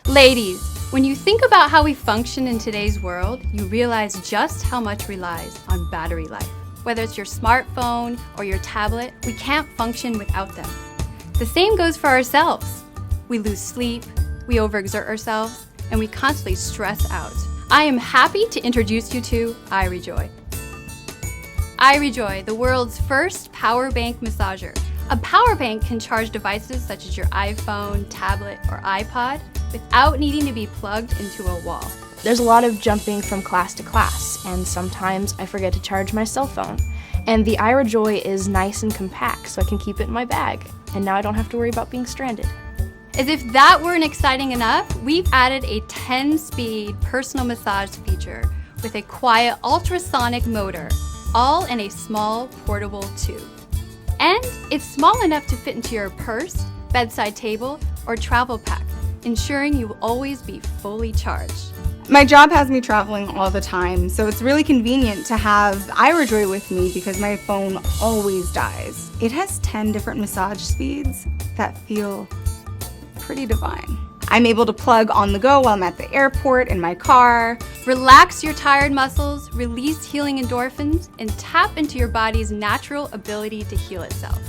Ladies, when you think about how we function in today's world, you realize just how much relies on battery life. Whether it's your smartphone or your tablet, we can't function without them. The same goes for ourselves. We lose sleep, we overexert ourselves, and we constantly stress out. I am happy to introduce you to iRejoy. iRejoy, the world's first power bank massager. A power bank can charge devices such as your iPhone, tablet, or iPod without needing to be plugged into a wall. There's a lot of jumping from class to class, and sometimes I forget to charge my cell phone. And the iRejoy is nice and compact, so I can keep it in my bag, and now I don't have to worry about being stranded. As if that weren't exciting enough, we've added a 10-speed personal massage feature with a quiet ultrasonic motor, all in a small portable tube. And it's small enough to fit into your purse, bedside table, or travel pack, ensuring you will always be fully charged. My job has me traveling all the time, so it's really convenient to have iRejoy with me because my phone always dies. It has 10 different massage speeds that feel pretty divine. I'm able to plug on the go while I'm at the airport, in my car. Relax your tired muscles, release healing endorphins, and tap into your body's natural ability to heal itself.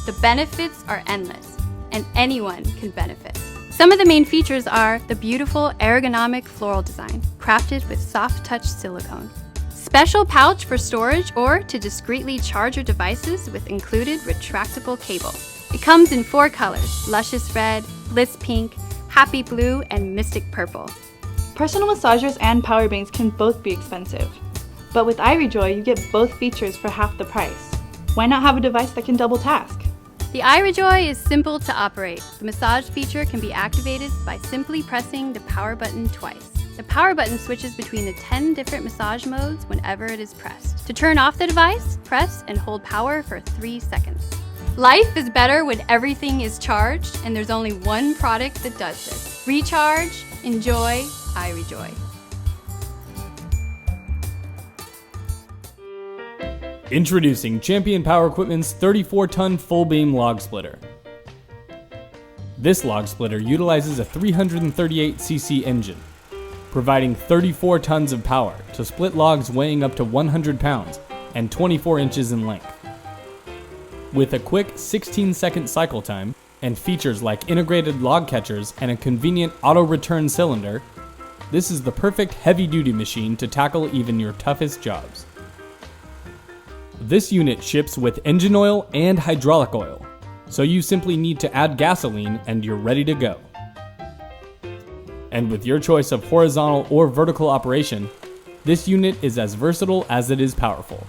The benefits are endless, and anyone can benefit. Some of the main features are the beautiful ergonomic floral design, crafted with soft touch silicone. Special pouch for storage or to discreetly charge your devices with included retractable cable. It comes in 4 colors, luscious red, bliss pink, happy blue, and mystic purple. Personal massagers and power banks can both be expensive, but with iRejoy you get both features for half the price. Why not have a device that can double task? The iRejoy is simple to operate. The massage feature can be activated by simply pressing the power button twice. The power button switches between the 10 different massage modes whenever it is pressed. To turn off the device, press and hold power for 3 seconds. Life is better when everything is charged, and there's only one product that does this. Recharge, enjoy, iRejoy. Introducing Champion Power Equipment's 34-ton full beam log splitter. This log splitter utilizes a 338cc engine, providing 34 tons of power to split logs weighing up to 100 pounds and 24 inches in length. With a quick 16-second cycle time and features like integrated log catchers and a convenient auto-return cylinder, this is the perfect heavy-duty machine to tackle even your toughest jobs. This unit ships with engine oil and hydraulic oil, so you simply need to add gasoline and you're ready to go. And with your choice of horizontal or vertical operation, this unit is as versatile as it is powerful.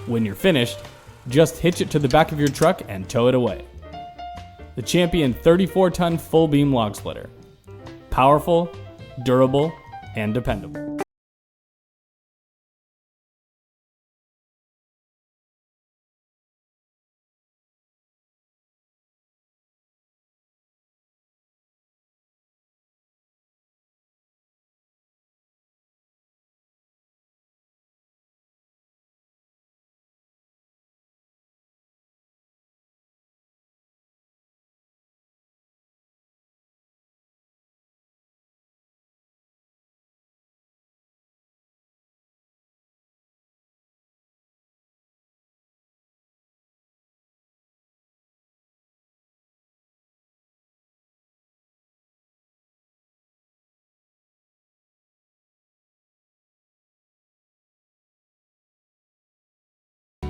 When you're finished, just hitch it to the back of your truck and tow it away. The Champion 34-ton full beam log splitter. Powerful, durable, and dependable.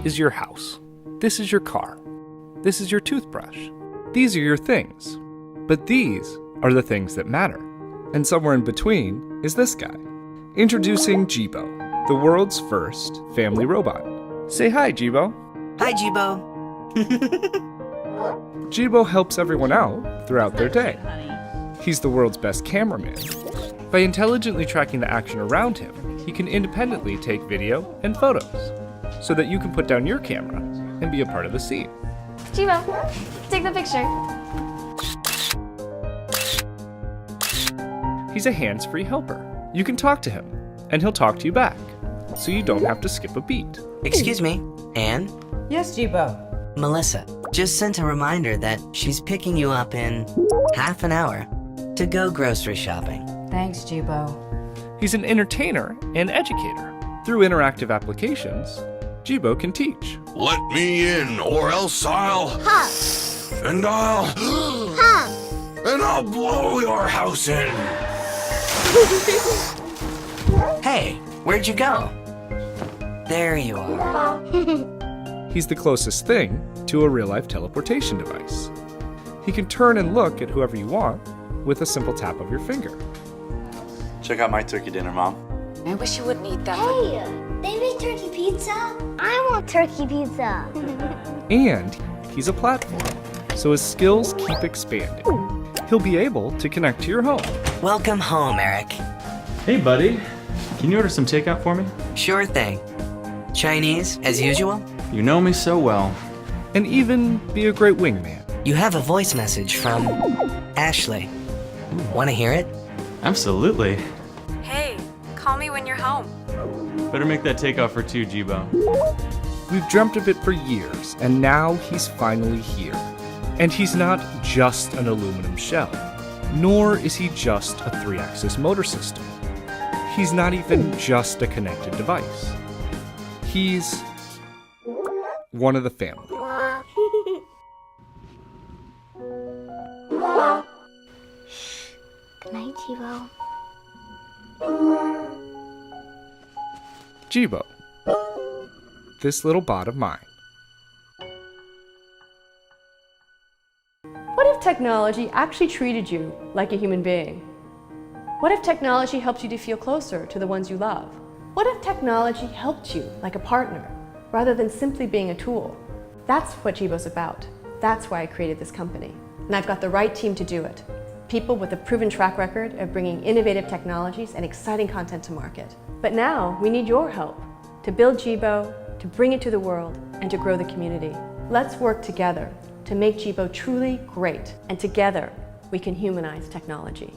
Is your house. This is your car. This is your toothbrush. These are your things. But these are the things that matter. And somewhere in between is this guy. Introducing Jibo, the world's first family robot. Say hi, Jibo. Hi, Gebo. Jibo helps everyone out throughout their day. He's the world's best cameraman. By intelligently tracking the action around him, he can independently take video and photos, so that you can put down your camera and be a part of the scene. Jibo, take the picture. He's a hands-free helper. You can talk to him, and he'll talk to you back, so you don't have to skip a beat. Excuse me, Anne? Yes, Jibo. Melissa just sent a reminder that she's picking you up in half an hour. to go grocery shopping. Thanks, Jibo. He's an entertainer and educator. Through interactive applications, Jibo can teach. Let me in, or else I'll... And I'll... And I'll blow your house in. Hey, where'd you go? There you are. He's the closest thing to a real-life teleportation device. He can turn and look at whoever you want with a simple tap of your finger. Check out my turkey dinner, Mom. I wish you wouldn't eat that. Hey, they make turkey pizza? I want turkey pizza. And he's a platform, so his skills keep expanding. He'll be able to connect to your home. Welcome home, Eric. Hey, buddy. Can you order some takeout for me? Sure thing. Chinese, as usual? You know me so well. And even be a great wingman. You have a voice message from Ashley. Want to hear it? Absolutely. Hey, call me when you're home. Better make that takeout for two, Jibo. We've dreamt of it for years, and now he's finally here. And he's not just an aluminum shell, nor is he just a 3-axis motor system. He's not even just a connected device. He's one of the family. Good night, Jibo. Jibo, this little bot of mine. What if technology actually treated you like a human being? What if technology helped you to feel closer to the ones you love? What if technology helped you like a partner, rather than simply being a tool? That's what Jibo's about. That's why I created this company. And I've got the right team to do it. People with a proven track record of bringing innovative technologies and exciting content to market. But now we need your help to build Jibo, to bring it to the world, and to grow the community. Let's work together to make Jibo truly great, and together we can humanize technology.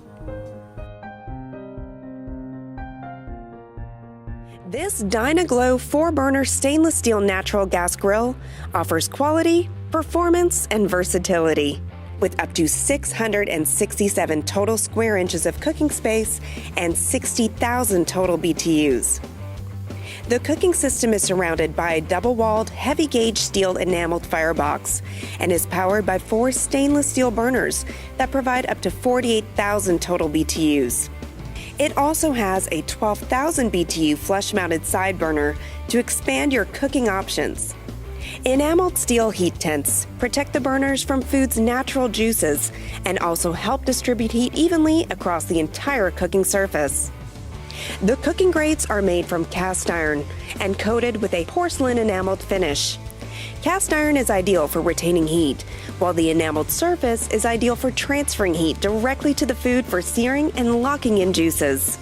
This DynaGlo 4-burner stainless steel natural gas grill offers quality, performance, and versatility. With up to 667 total square inches of cooking space and 60,000 total BTUs. The cooking system is surrounded by a double-walled, heavy-gauge steel enameled firebox and is powered by 4 stainless steel burners that provide up to 48,000 total BTUs. It also has a 12,000 BTU flush-mounted side burner to expand your cooking options. Enameled steel heat tents protect the burners from food's natural juices and also help distribute heat evenly across the entire cooking surface. The cooking grates are made from cast iron and coated with a porcelain enameled finish. Cast iron is ideal for retaining heat, while the enameled surface is ideal for transferring heat directly to the food for searing and locking in juices.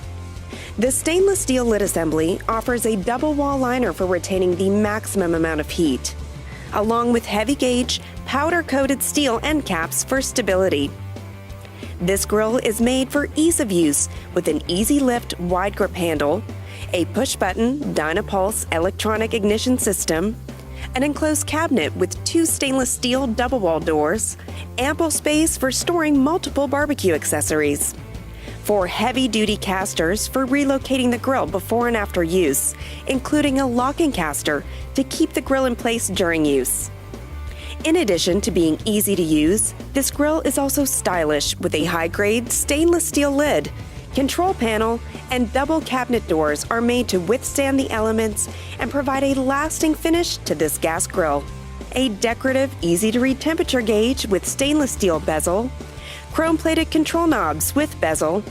The stainless steel lid assembly offers a double wall liner for retaining the maximum amount of heat, along with heavy gauge, powder coated steel end caps for stability. This grill is made for ease of use with an easy lift wide grip handle, a push button Dynapulse electronic ignition system, an enclosed cabinet with 2 stainless steel double wall doors, ample space for storing multiple barbecue accessories. 4 heavy-duty casters for relocating the grill before and after use, including a locking caster to keep the grill in place during use. In addition to being easy to use, this grill is also stylish with a high-grade stainless steel lid. Control panel and double cabinet doors are made to withstand the elements and provide a lasting finish to this gas grill. A decorative, easy-to-read temperature gauge with stainless steel bezel, chrome-plated control knobs with bezel,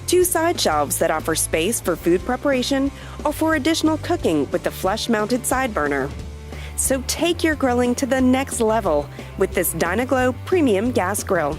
2 side shelves that offer space for food preparation or for additional cooking with the flush-mounted side burner. So take your grilling to the next level with this DynaGlo Premium Gas Grill.